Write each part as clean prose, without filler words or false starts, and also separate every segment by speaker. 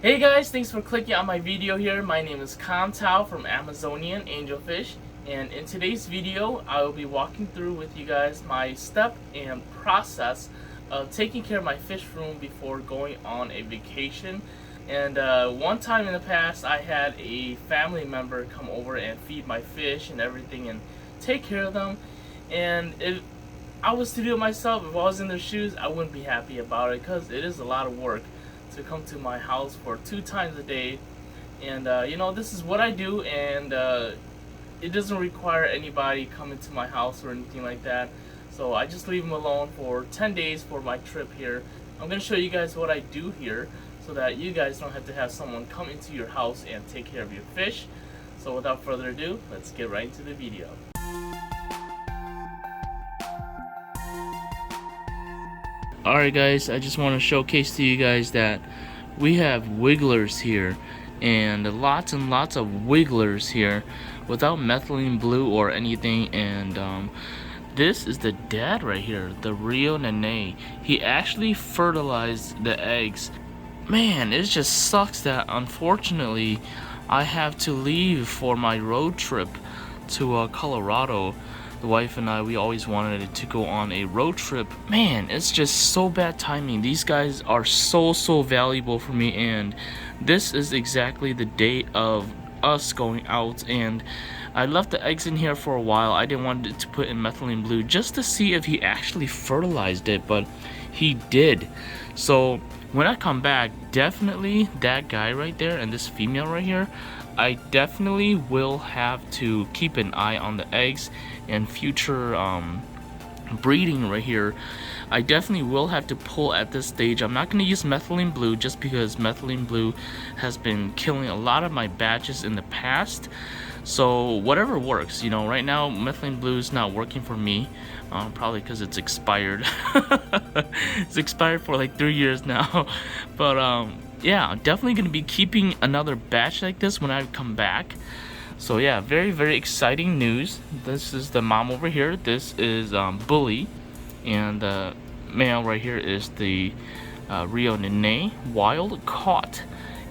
Speaker 1: Hey guys, thanks for clicking on my video here. My name is Kam Tao from Amazonian Angelfish, and in today's video I will be walking through with you guys my step and process of taking care of my fish room before going on a vacation. And one time in the past I had a family member come over and feed my fish and everything and take care of them, and if I was to do it myself, if I was in their shoes, I wouldn't be happy about it because it is a lot of work to come to my house for 2 times a day. And this is what I do, and it doesn't require anybody coming to my house or anything like that. So I just leave them alone for 10 days for my trip here. I'm going to show you guys what I do here so that you guys don't have to have someone come into your house and take care of your fish. So without further ado, let's get right into the video. Alright guys, I just want to showcase to you guys that we have wigglers here, and lots of wigglers here without methylene blue or anything. And this is the dad right here, the Rio Nene. He actually fertilized the eggs. Man, it just sucks that unfortunately I have to leave for my road trip to Colorado. The wife and I, we always wanted to go on a road trip. Man, it's just so bad timing. These guys are so valuable for me, and this is exactly the date of us going out. And I left the eggs in here for a while. I didn't want to put in methylene blue just to see if he actually fertilized it, but he did. So when I come back, definitely that guy right there and this female right here, I definitely will have to keep an eye on the eggs and future breeding right here. I definitely will have to pull at this stage. I'm not going to use methylene blue just because methylene blue has been killing a lot of my batches in the past. So whatever works, right now methylene blue is not working for me, probably because it's expired. It's expired for like 3 years now. But yeah, I'm definitely going to be keeping another batch like this when I come back. So yeah, very exciting news. This is the mom over here. This is Bully, and the male right here is the Rio Nene, wild caught.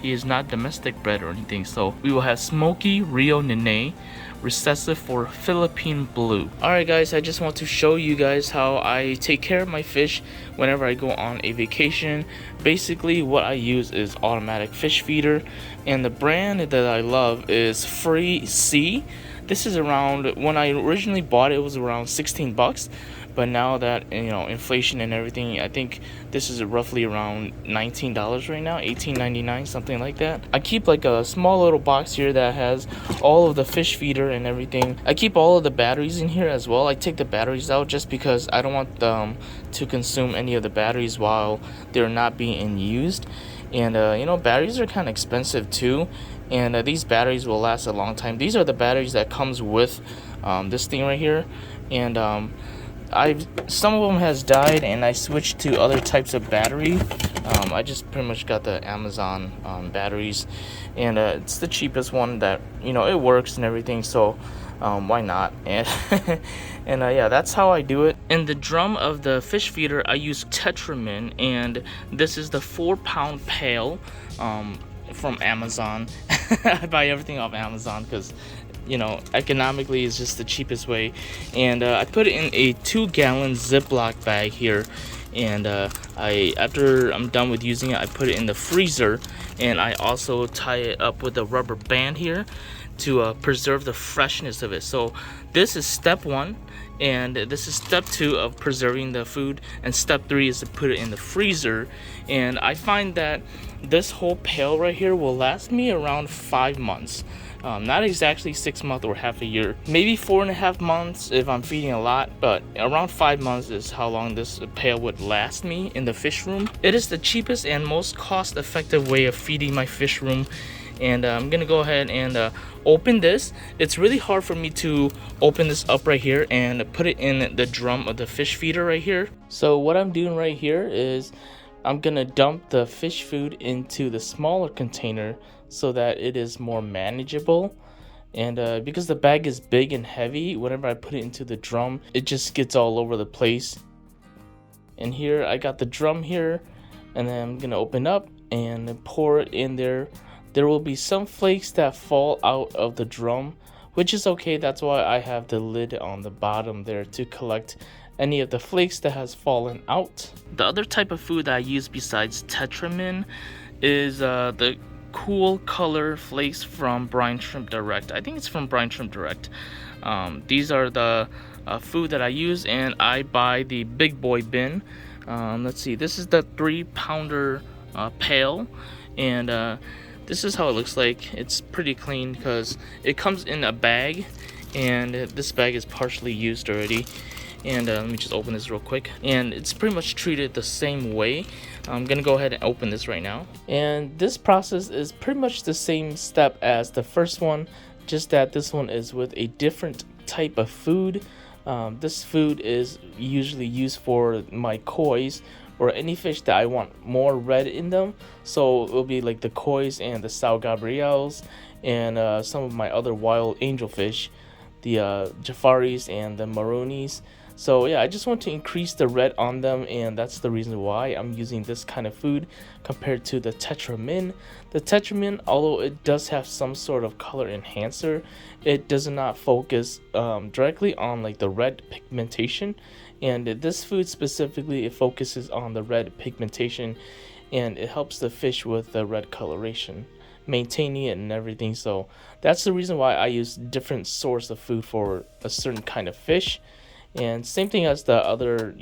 Speaker 1: He is not domestic bred or anything. So we will have Smoky Rio Nene, recessive for Philippine Blue. Alright guys, I just want to show you guys how I take care of my fish whenever I go on a vacation. Basically what I use is automatic fish feeder, and the brand that I love is Free Sea. This is around, when I originally bought it, it was around 16 bucks. But now that, inflation and everything, I think this is roughly around $19 right now, $18.99, something like that. I keep like a small little box here that has all of the fish feeder and everything. I keep all of the batteries in here as well. I take the batteries out just because I don't want them to consume any of the batteries while they're not being used. And batteries are kind of expensive too, and these batteries will last a long time. These are the batteries that comes with this thing right here, and some of them has died, and I switched to other types of battery. I just pretty much got the Amazon batteries, and it's the cheapest one that it works and everything. So why not? And yeah, that's how I do it. In the drum of the fish feeder, I use Tetramin, and this is the 4-pound pail from Amazon. I buy everything off Amazon because economically is just the cheapest way. And I put it in a 2-gallon Ziploc bag here, and after I'm done with using it, I put it in the freezer, and I also tie it up with a rubber band here to preserve the freshness of it. So this is step 1, and this is step 2 of preserving the food, and step 3 is to put it in the freezer. And I find that this whole pail right here will last me around 5 months. Not exactly 6 months or half a year, maybe 4.5 months if I'm feeding a lot, but around 5 months is how long this pail would last me in the fish room. It is the cheapest and most cost-effective way of feeding my fish room. And I'm gonna go ahead and open this. It's really hard for me to open this up right here and put it in the drum of the fish feeder right here. So what I'm doing right here is I'm gonna dump the fish food into the smaller container so that it is more manageable. And because the bag is big and heavy, whenever I put it into the drum, it just gets all over the place. And here I got the drum here, and then I'm gonna open up and pour it in there. There will be some flakes that fall out of the drum, which is okay. That's why I have the lid on the bottom there to collect any of the flakes that has fallen out. The other type of food that I use besides Tetramin is the Cool Color flakes from Brine Shrimp Direct. I think it's from Brine Shrimp Direct. These are the food that I use, and I buy the big boy bin. Let's see, this is the 3-pounder pail, and this is how it looks like. It's pretty clean because it comes in a bag, and this bag is partially used already. And let me just open this real quick, and it's pretty much treated the same way. I'm gonna go ahead and open this right now, and this process is pretty much the same step as the first one, just that this one is with a different type of food. This food is usually used for my koi's or any fish that I want more red in them. So it will be like the koi's and the Sao Gabriels and some of my other wild angelfish, the Jafaris and the Maronis. So yeah, I just want to increase the red on them, and that's the reason why I'm using this kind of food compared to the Tetramin. The Tetramin, although it does have some sort of color enhancer, it does not focus directly on like the red pigmentation. And this food specifically, it focuses on the red pigmentation, and it helps the fish with the red coloration, maintaining it and everything. So that's the reason why I use different source of food for a certain kind of fish. And same thing as the other,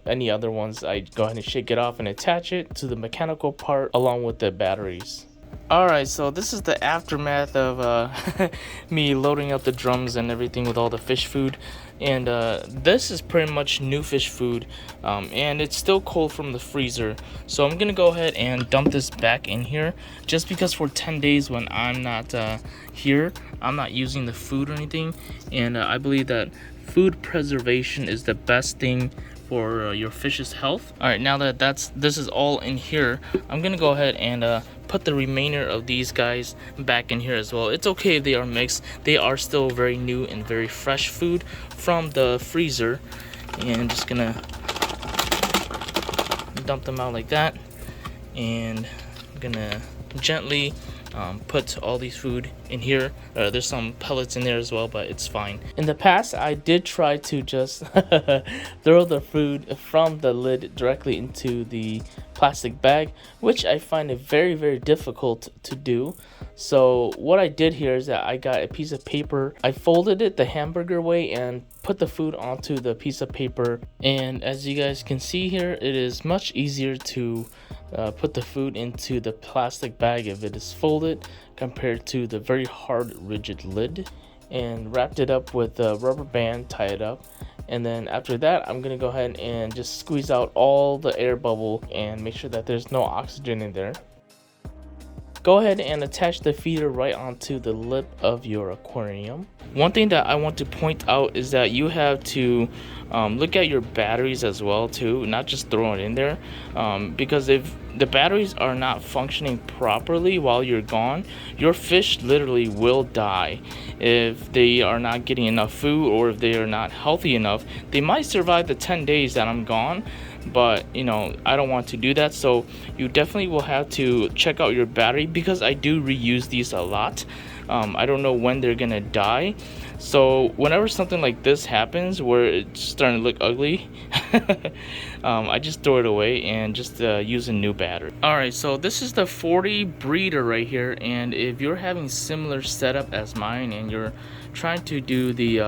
Speaker 1: any other ones, I go ahead and shake it off and attach it to the mechanical part along with the batteries. Alright, so this is the aftermath of me loading up the drums and everything with all the fish food. And this is pretty much new fish food, and it's still cold from the freezer. So I'm gonna go ahead and dump this back in here, just because for 10 days when I'm not here, I'm not using the food or anything. And I believe that food preservation is the best thing for your fish's health. All right, now that this is all in here, I'm gonna go ahead and put the remainder of these guys back in here as well. It's okay if they are mixed. They are still very new and very fresh food from the freezer. And I'm just gonna dump them out like that, and I'm gonna gently put all these food in here. There's some pellets in there as well, but it's fine. In the past, I did try to just throw the food from the lid directly into the plastic bag, which I find it very, very difficult to do. So what I did here is that I got a piece of paper, I folded it the hamburger way and put the food onto the piece of paper. And as you guys can see here, it is much easier to put the food into the plastic bag if it is folded compared to the very hard rigid lid. And wrapped it up with a rubber band, tie it up, and then after that I'm gonna go ahead and just squeeze out all the air bubble and make sure that there's no oxygen in there. Go ahead and attach the feeder right onto the lip of your aquarium. One thing that I want to point out is that you have to look at your batteries as well too, not just throw it in there, because if the batteries are not functioning properly while you're gone, your fish literally will die. If they are not getting enough food, or if they are not healthy enough, they might survive the 10 days that I'm gone, but I don't want to do that. So you definitely will have to check out your battery, because I do reuse these a lot. I don't know when they're gonna die, so whenever something like this happens where it's starting to look ugly, I just throw it away and just use a new battery. Alright, so this is the 40 breeder right here, and if you're having similar setup as mine and you're trying to do the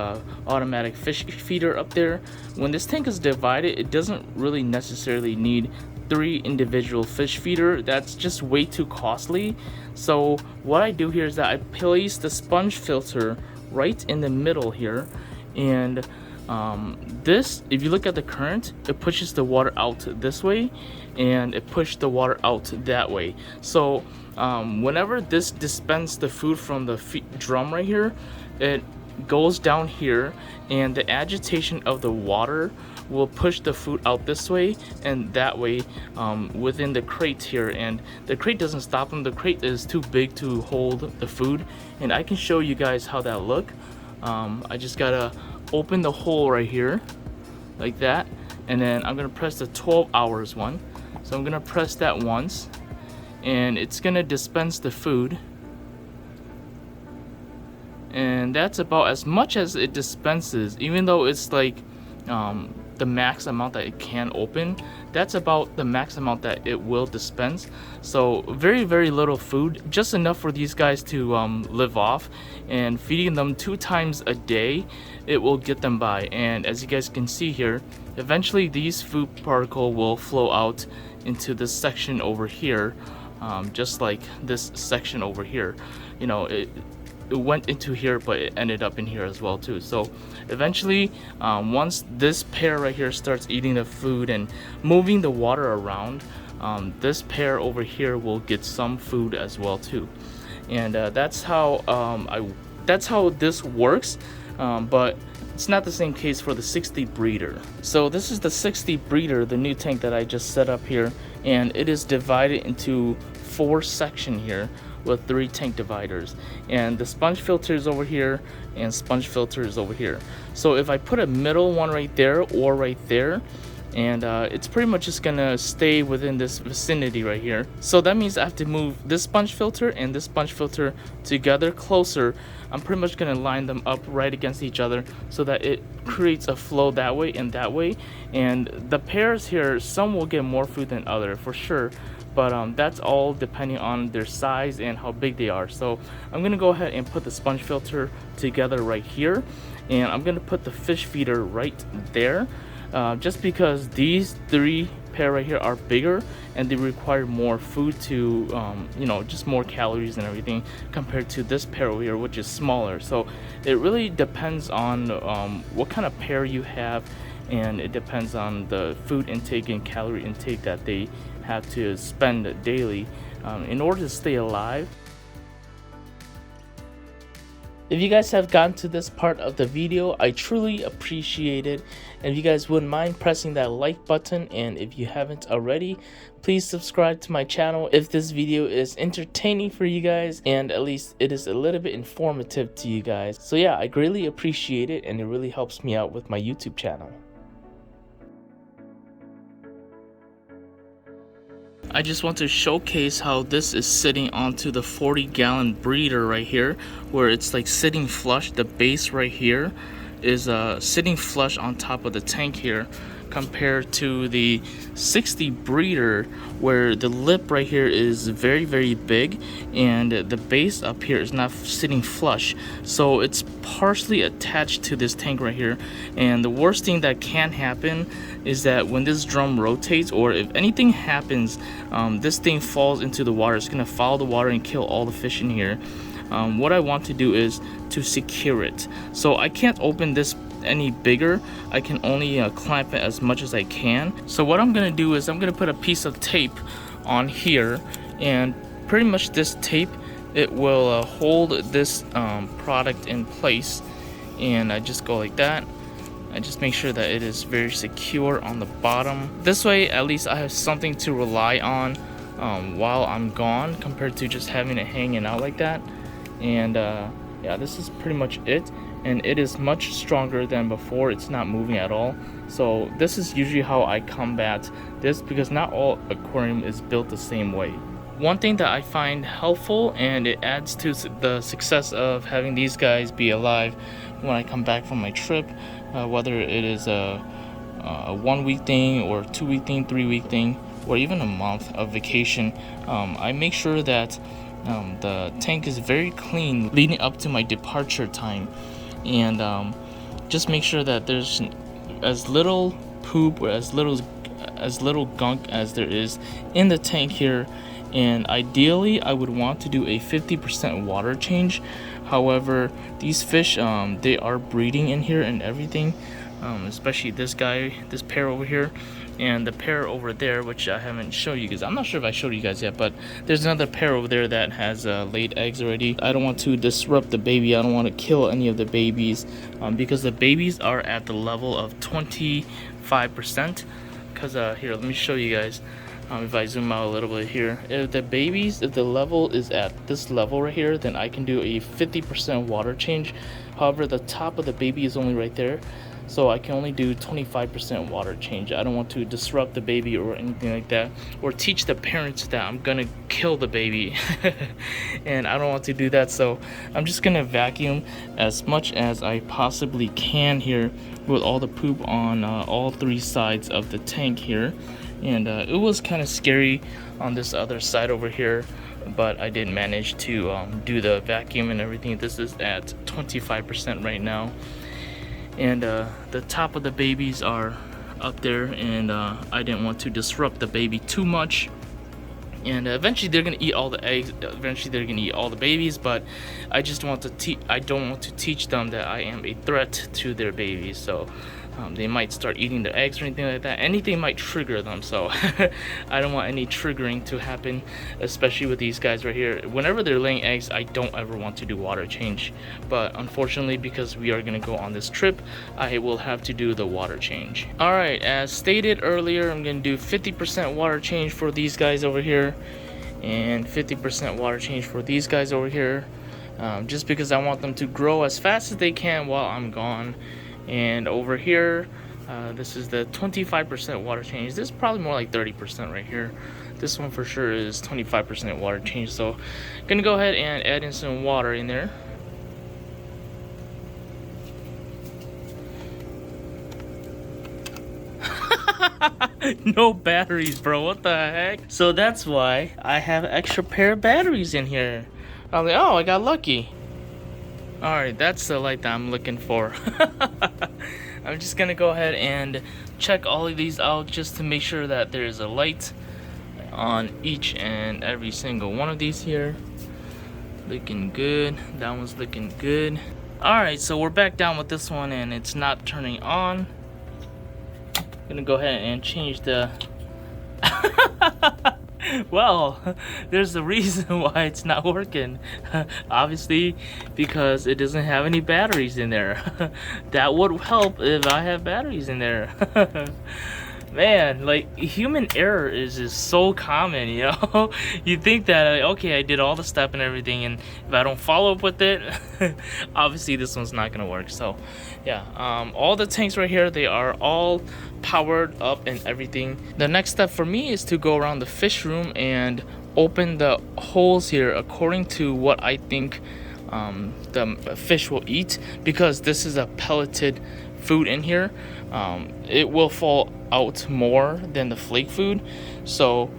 Speaker 1: automatic fish feeder up there, when this tank is divided, it doesn't really necessarily need 3 individual fish feeder. That's just way too costly. So what I do here is that I place the sponge filter right in the middle here, and this, if you look at the current, it pushes the water out this way and it pushes the water out that way. So whenever this dispenses the food from the drum right here, it goes down here, and the agitation of the water will push the food out this way and that way within the crate here, and the crate doesn't stop them. The crate is too big to hold the food, and I can show you guys how that look. I just gotta open the hole right here like that, and then I'm gonna press the 12 hours one. So I'm gonna press that once, and it's gonna dispense the food, and that's about as much as it dispenses, even though it's like the max amount that it can open. That's about the max amount that it will dispense. So very little food, just enough for these guys to live off, and feeding them 2 times a day, it will get them by. And as you guys can see here, eventually these food particle will flow out into this section over here, just like this section over here. You know, it went into here, but it ended up in here as well too. So eventually, once this pair right here starts eating the food and moving the water around, this pair over here will get some food as well too. And that's how this works. But it's not the same case for the 60 breeder. So this is the 60 breeder, the new tank that I just set up here, and it is divided into 4 sections here with 3 tank dividers, and the sponge filter is over here and sponge filter is over here. So if I put a middle one right there or right there, and it's pretty much just gonna stay within this vicinity right here. So that means I have to move this sponge filter and this sponge filter together closer. I'm pretty much gonna line them up right against each other so that it creates a flow that way and that way. And the pairs here, some will get more food than other for sure, but that's all depending on their size and how big they are. So I'm gonna go ahead and put the sponge filter together right here, and I'm gonna put the fish feeder right there, just because these 3 pair right here are bigger and they require more food to you know, just more calories and everything compared to this pair over here, which is smaller. So it really depends on what kind of pair you have, and it depends on the food intake and calorie intake that they have to spend daily in order to stay alive. If you guys have gotten to this part of the video, I truly appreciate it. And if you guys wouldn't mind pressing that like button, and if you haven't already, please subscribe to my channel if this video is entertaining for you guys, and at least it is a little bit informative to you guys. So yeah, I greatly appreciate it, and it really helps me out with my YouTube channel. I just want to showcase how this is sitting onto the 40-gallon breeder right here, where it's like sitting flush. The base right here is sitting flush on top of the tank here, compared to the 60 breeder, where the lip right here is very big and the base up here is not sitting flush. So it's partially attached to this tank right here, and the worst thing that can happen is that when this drum rotates, or if anything happens, this thing falls into the water. It's gonna follow the water and kill all the fish in here. What I want to do is to secure it. So I can't open this any bigger. I can only clamp it as much as I can. So what I'm gonna do is I'm gonna put a piece of tape on here, and pretty much this tape, it will hold this product in place. And I just go like that. I just make sure that it is very secure on the bottom. This way at least I have something to rely on while I'm gone, compared to just having it hanging out like that. And yeah, this is pretty much it, and it is much stronger than before. It's not moving at all. So this is usually how I combat this, because not all aquarium is built the same way. One thing that I find helpful, and it adds to the success of having these guys be alive when I come back from my trip, whether it is a 1-week thing or 2-week thing, 3-week thing, or even a month of vacation, I make sure that the tank is very clean leading up to my departure time, and just make sure that there's as little poop or as little gunk as there is in the tank here. And ideally I would want to do a 50% water change. However, these fish, they are breeding in here and everything, especially this pair over here, and the pair over there, which I haven't shown you guys. I'm not sure if I showed you guys yet, but there's another pair over there that has laid eggs already. I don't want to disrupt the baby. I don't want to kill any of the babies, because the babies are at the level of 25%. Because here, let me show you guys. If I zoom out a little bit here, if the level is at this level right here, then I can do a 50% water change. However, the top of the baby is only right there, so I can only do 25% water change. I don't want to disrupt the baby or anything like that, or teach the parents that I'm gonna kill the baby. And I don't want to do that, so I'm just gonna vacuum as much as I possibly can here with all the poop on all 3 sides of the tank here. And it was kind of scary on this other side over here, but I did manage to do the vacuum and everything. This is at 25% right now. And the top of the babies are up there, and I didn't want to disrupt the baby too much. And eventually they're gonna eat all the eggs. Eventually they're gonna eat all the babies, but I just want to I don't want to teach them that I am a threat to their babies. So they might start eating the eggs or anything like that. Anything might trigger them, so I don't want any triggering to happen, especially with these guys right here. Whenever they're laying eggs, I don't ever want to do water change, but unfortunately, because we are going to go on this trip, I will have to do the water change. All right, as stated earlier, I'm going to do 50% water change for these guys over here and 50% water change for these guys over here, just because I want them to grow as fast as they can while I'm gone. And over here, this is the 25% water change. This is probably more like 30% right here. This one for sure is 25% water change. So I'm gonna go ahead and add in some water in there. No batteries, bro. What the heck? So that's why I have extra pair of batteries in here. I'm like, oh, I got lucky. Alright, that's the light that I'm looking for. I'm just gonna go ahead and check all of these out just to make sure that there's a light on each and every single one of these here. Looking good. That one's looking good. Alright, so we're back down with this one and it's not turning on. Gonna go ahead and change the well, there's a reason why it's not working. Obviously, because it doesn't have any batteries in there. That would help if I have batteries in there. Man, like, human error is just so common, you know? You think that, okay, I did all the step and everything, and if I don't follow up with it, obviously this one's not gonna work. So, yeah, all the tanks right here, they are all powered up and everything. The next step for me is to go around the fish room and open the holes here according to what I think the fish will eat, because this is a pelleted food in here. It will fall out more than the flake food, so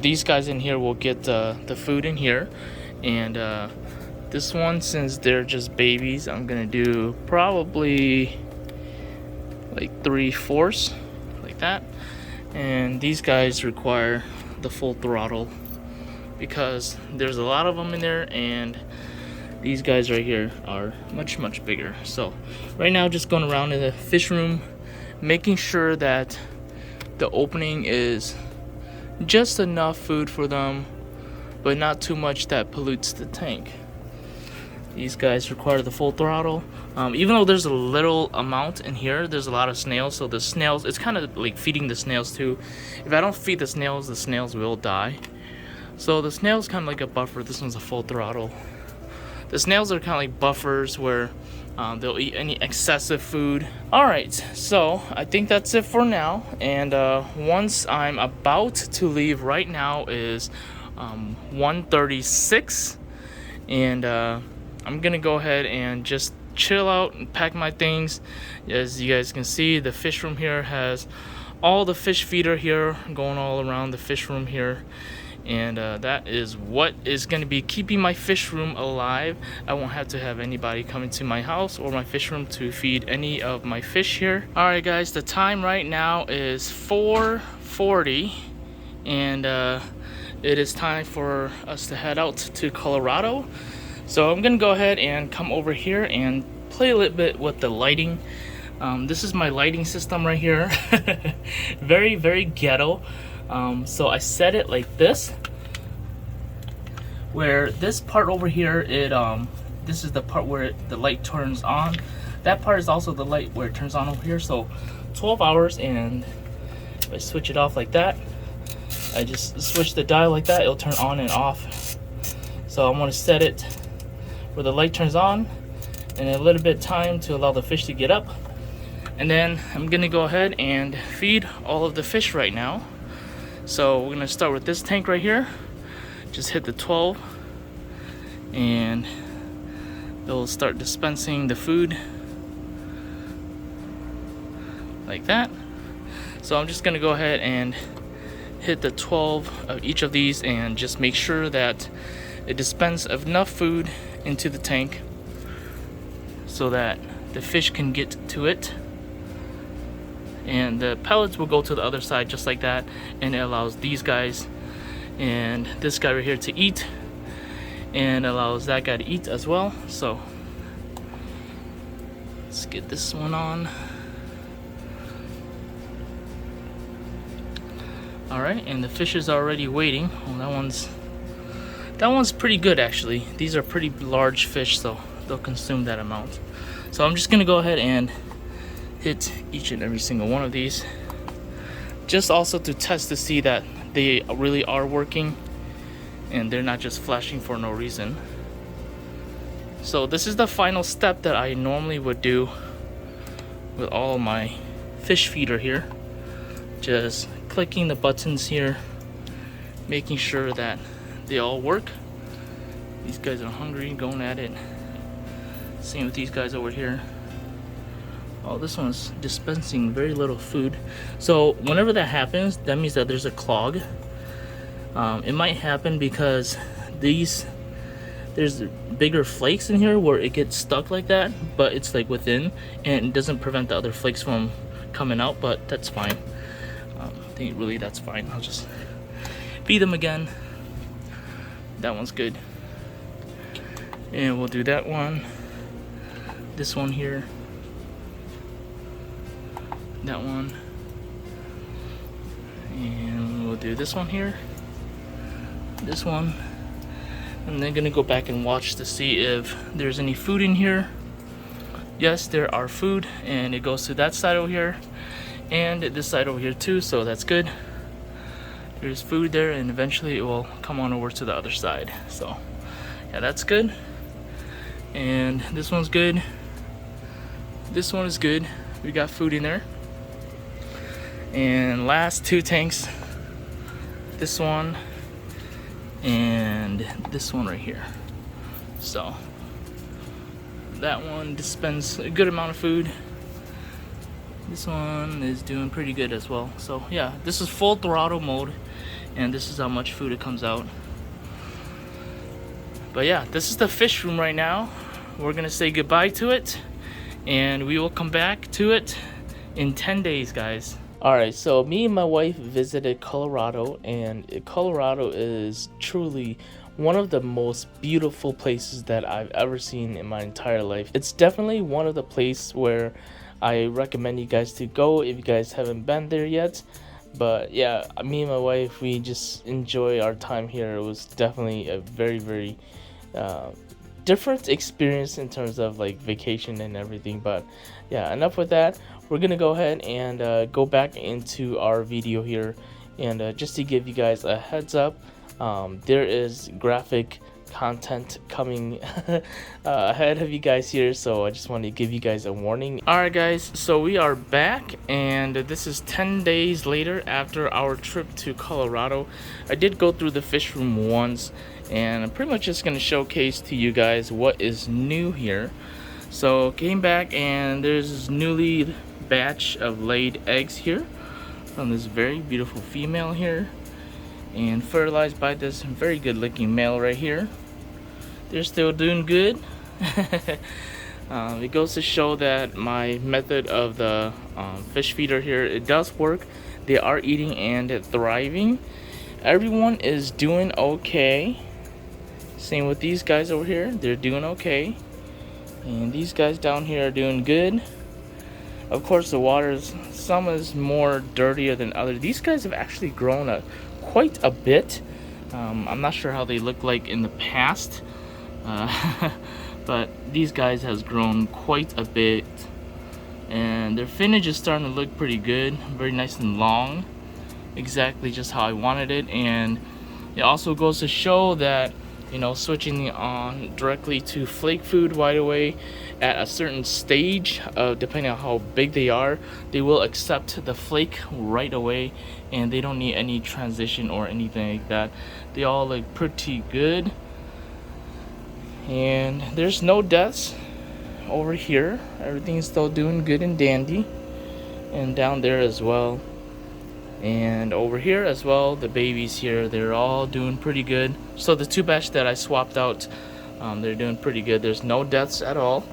Speaker 1: these guys in here will get the food in here. And this one, since they're just babies, I'm gonna do probably like 3/4 like that. And these guys require the full throttle because there's a lot of them in there, and these guys right here are much bigger. So right now, just going around in the fish room, making sure that the opening is just enough food for them, but not too much that pollutes the tank. These guys require the full throttle. Even though there's a little amount in here, there's a lot of snails, so the snails, it's kind of like feeding the snails too. If I don't feed the snails will die. So the snail's kind of like a buffer. This one's a full throttle. The snails are kind of like buffers where they'll eat any excessive food. Alright, so I think that's it for now. And once I'm about to leave, right now is 1:36, and I'm gonna go ahead and just chill out and pack my things. As you guys can see, the fish room here has all the fish feeder here going all around the fish room here. And that is what is going to be keeping my fish room alive. I won't have to have anybody come into my house or my fish room to feed any of my fish here. Alright guys, the time right now is 4:40, and it is time for us to head out to Colorado. So I'm gonna go ahead and come over here and play a little bit with the lighting. This is my lighting system right here. very ghetto. So I set it like this, where this part over here, this is the part where the light turns on. That part is also the light where it turns on over here. So 12 hours, and if I switch it off like that, I just switch the dial like that, it'll turn on and off. So I'm gonna set it where the light turns on, and a little bit of time to allow the fish to get up. And then I'm gonna go ahead and feed all of the fish right now. So we're gonna start with this tank right here. Just hit the 12 and it'll start dispensing the food like that. So I'm just gonna go ahead and hit the 12 of each of these and just make sure that it dispenses enough food into the tank so that the fish can get to it. And the pellets will go to the other side just like that, and it allows these guys and this guy right here to eat, and allows that guy to eat as well. So let's get this one on. Alright, and the fish is already waiting. Oh, that one's pretty good actually. These are pretty large fish, so they'll consume that amount. So I'm just gonna go ahead and hit each and every single one of these, just also to test to see that they really are working and they're not just flashing for no reason. So this is the final step that I normally would do with all my fish feeder here. Just clicking the buttons here, making sure that they all work. These guys are hungry, going at it. Same with these guys over here. Oh, this one's dispensing very little food. So whenever that happens, that means that there's a clog. It might happen because there's bigger flakes in here where it gets stuck like that, but it's like within and it doesn't prevent the other flakes from coming out, but that's fine. I think really that's fine. I'll just feed them again. That one's good. And we'll do that one. This one here. That one. And we'll do this one here. This one. And then gonna go back and watch to see if there's any food in here. Yes, there are food, and it goes to that side over here and this side over here too, so that's good. There's food there, and eventually it will come on over to the other side. So yeah, that's good. And this one's good. This one is good. We got food in there. And last two tanks, this one and this one right here. So that one dispenses a good amount of food. This one is doing pretty good as well. So yeah, this is full throttle mode, and this is how much food it comes out. But yeah, this is the fish room right now. We're gonna say goodbye to it, and we will come back to it in 10 days, guys. Alright, so me and my wife visited Colorado, and Colorado is truly one of the most beautiful places that I've ever seen in my entire life. It's definitely one of the places where I recommend you guys to go if you guys haven't been there yet. But yeah, me and my wife, we just enjoy our time here. It was definitely a very, very different experience in terms of like vacation and everything. But yeah, enough with that. We're gonna go ahead and go back into our video here, and just to give you guys a heads up, there is graphic content coming ahead of you guys here, so I just wanted to give you guys a warning. Alright guys, so we are back, and this is 10 days later after our trip to Colorado. I did go through the fish room once, and I'm pretty much just going to showcase to you guys what is new here. So came back, and there's this newly batch of laid eggs here from this very beautiful female here, and fertilized by this very good looking male right here. They're still doing good. It goes to show that my method of the fish feeder here, it does work. They are eating and thriving. Everyone is doing okay. Same with these guys over here, they're doing okay. And these guys down here are doing good. Of course, the water's, some is more dirtier than others. These guys have actually grown quite a bit. I'm not sure how they look like in the past. But these guys has grown quite a bit, and their finnage is starting to look pretty good, very nice and long, exactly just how I wanted it. And it also goes to show that you know, switching on directly to flake food right away at a certain stage, depending on how big they are, they will accept the flake right away, and they don't need any transition or anything like that. They all look pretty good, and there's no deaths over here. Everything's still doing good and dandy, and down there as well. And over here as well, the babies here, they're all doing pretty good. So the 2 batch that I swapped out, they're doing pretty good. There's no deaths at all.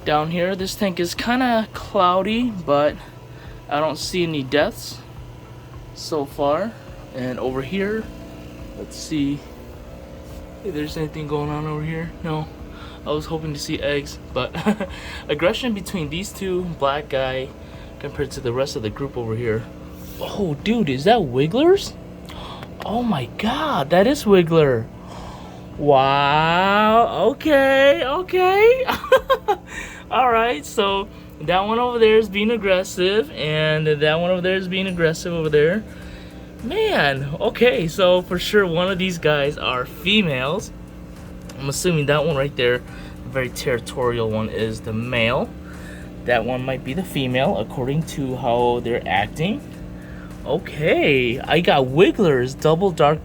Speaker 1: Down here, this tank is kind of cloudy, but I don't see any deaths so far. And over here, let's see if there's anything going on over here. No, I was hoping to see eggs, but aggression between these two, black guy compared to the rest of the group over here. Oh, dude, is that Wigglers? Oh my god, that is Wiggler. Wow, okay. Alright, so that one over there is being aggressive, and that one over there is being aggressive over there. Man, okay, so for sure one of these guys are females. I'm assuming that one right there, the very territorial one, is the male. That one might be the female, according to how they're acting. Okay, I got Wigglers, double dark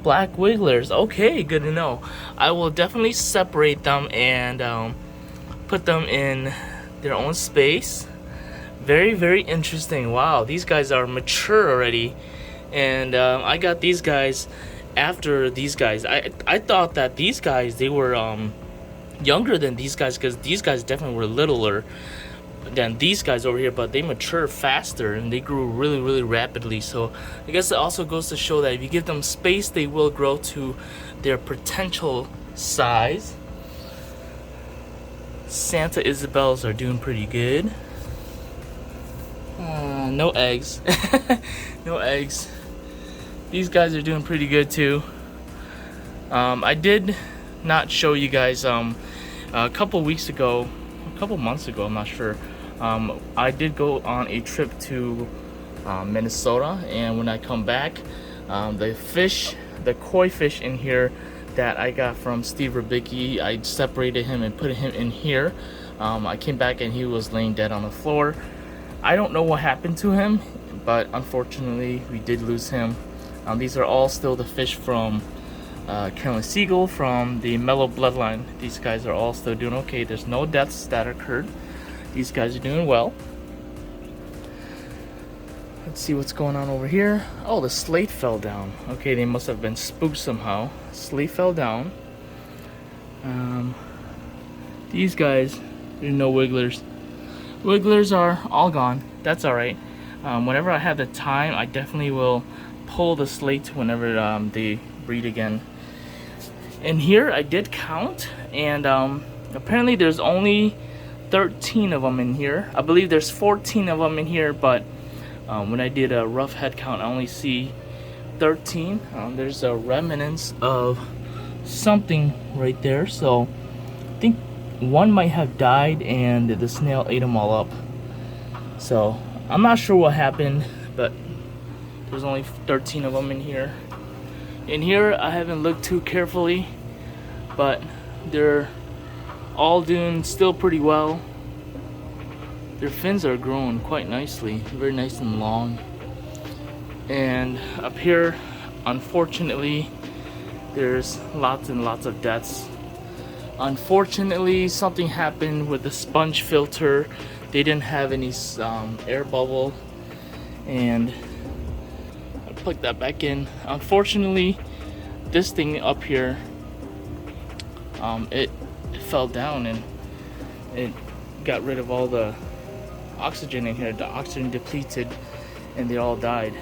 Speaker 1: black Wigglers. Okay, good to know. I will definitely separate them and put them in their own space. Very, very interesting. Wow, these guys are mature already. And I got these guys after these guys. I thought that these guys, they were younger than these guys, because these guys definitely were littler than these guys over here, but they mature faster and they grew really, really rapidly. So I guess it also goes to show that if you give them space, they will grow to their potential size. Santa Isabels are doing pretty good. No eggs. No eggs. These guys are doing pretty good too. I did not show you guys a couple months ago, I'm not sure. I did go on a trip to Minnesota, and when I come back, the koi fish in here that I got from Steve Rubicki, I separated him and put him in here. I came back and he was laying dead on the floor. I don't know what happened to him, but unfortunately we did lose him. These are all still the fish from Carolyn Siegel from the Mellow Bloodline. These guys are all still doing okay. There's no deaths that occurred. These guys are doing well. Let's see what's going on over here. Oh, the slate fell down. Okay, they must have been spooked somehow. Slate fell down. These guys, there's no Wigglers. Wigglers are all gone. That's alright. Whenever I have the time, I definitely will pull the slate whenever they breed again. And here I did count, and apparently there's only 13 of them in here. I believe there's 14 of them in here, but when I did a rough head count, I only see 13. There's a remnants of something right there, so I think one might have died and the snail ate them all up. So I'm not sure what happened, but there's only 13 of them in here. In here, I haven't looked too carefully, but they're all doing still pretty well. Their fins are growing quite nicely, very nice and long. And up here, unfortunately, there's lots and lots of deaths. Unfortunately, something happened with the sponge filter. They didn't have any air bubble, and I plugged that back in. Unfortunately, this thing up here, it fell down and it got rid of all the oxygen in here. The oxygen depleted and they all died.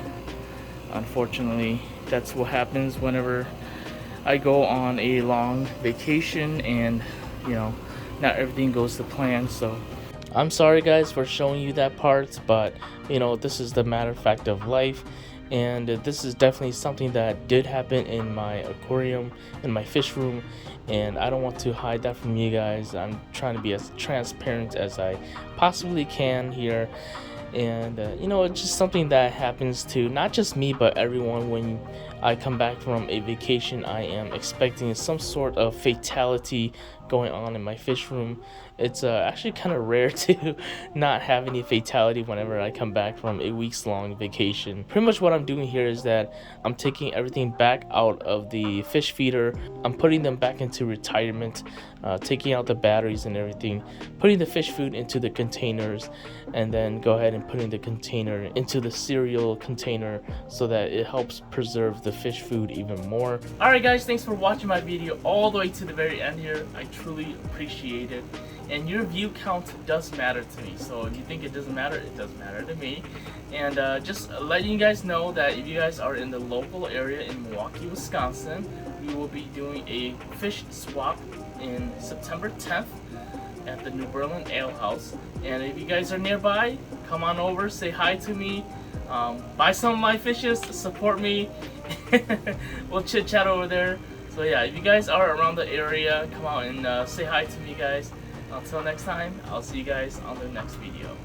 Speaker 1: Unfortunately, that's what happens whenever I go on a long vacation and, you know, not everything goes to plan. So I'm sorry guys for showing you that part, but you know, this is the matter of fact of life. And this is definitely something that did happen in my aquarium, in my fish room, and I don't want to hide that from you guys. I'm trying to be as transparent as I possibly can here. And you know, it's just something that happens to not just me but everyone. When I come back from a vacation, I am expecting some sort of fatality going on in my fish room. It's actually kind of rare to not have any fatality whenever I come back from a week's long vacation. Pretty much what I'm doing here is that I'm taking everything back out of the fish feeder. I'm putting them back into retirement, taking out the batteries and everything, putting the fish food into the containers, and then go ahead and putting the container into the cereal container so that it helps preserve the fish food even more. Alright guys, thanks for watching my video all the way to the very end here. I truly appreciate it. And your view count does matter to me. So if you think it doesn't matter, it does matter to me. And just letting you guys know that if you guys are in the local area in Milwaukee, Wisconsin, we will be doing a fish swap in September 10th at the New Berlin Ale House. And if you guys are nearby, come on over, say hi to me, buy some of my fishes, support me. We'll chit chat over there. So yeah, if you guys are around the area, come out and say hi to me, guys. Until next time, I'll see you guys on the next video.